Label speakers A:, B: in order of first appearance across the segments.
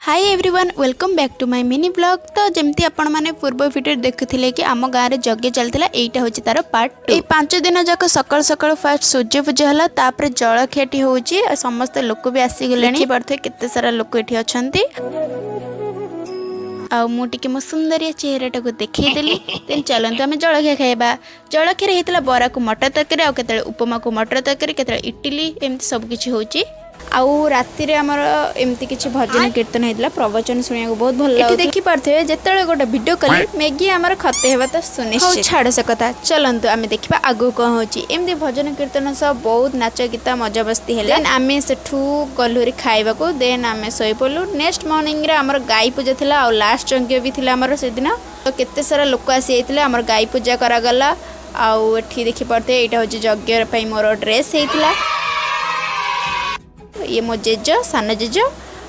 A: Hi everyone welcome back to my mini blog. तो जमती आपण माने पूर्व वीडियो देखुथिले कि आम गाँव में यज्ञ चलता एटा हूँ तार पार्ट 2। ये 5 दिन जाक सकाल सकाल फास्ट सूर्य पूजा है तापर जलखियाटी होची समस्त लोक भी आसीगले पार्थे केते सारा लोक ये अच्छा आटे मो सुंदरिया चेहराटा को देखईदेली देन चलते आम जलखिया खाइबा। जलखिया होता बरा को मटर तरकारी आते उपमा को मटर तरकारी के इडली एमती सबकि होची। आउ राति आमर एमती किसी भजन कीर्तन होता प्रवचन शुणा बहुत भल लगे देखी पारे जिते गोटे भिडियो कली मैगी आमर खते होगा तो सुनिश्चित छाड़ से कथा चलतु आम देखा आगू कौन होमती भजन कीर्तन सब बहुत नाच गीत मजा मस्ती है। आम से गलु खाइबा देन आम शोपलु नेक्स्ट मॉर्निंग आमर गाई पूजा था आ लास्ट यज्ञ भी थी आमर से दिन तो केते सारा लोक आसी आमर गाई पूजा करागला। आउ एठी देखी पारे यहाँ हूँ यज्ञ मोर ड्रेस होता ये मो जेज सान जेज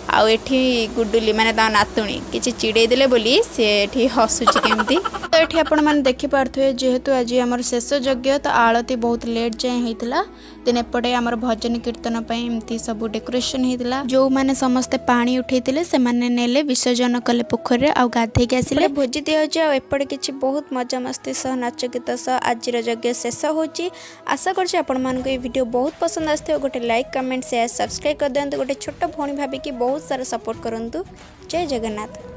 A: आउ एठी गुडुली माने ता नातुणी किछि चिड़े देले बोली से एठी हसुची केमती। तो एठी आपण माने देखि पारथुए जेहेतु आज हमर शेष यज्ञ तो आळती बहुत लेट जाए होइतला दिन एपटे हमर भजन कीर्तन पई एमती सब डेकोरेशन होइतला जो माने समस्त पानी उठैतिले से माने नेले विसर्जन कले पोखर रे आ गाधे के आसिले भोजी दिया जे एपटे किछि बहुत मजा मस्ती सह नाच गीत सह आज यज्ञ शेष होची। आशा करछि आपण मान को ये वीडियो बहुत पसंद आस्ते गोटे लाइक कमेंट शेयर सब्सक्राइब कर दियंतु गोटे छोट भौणी भाबी कि बहुत सारा सपोर्ट करंतु। जय जगन्नाथ।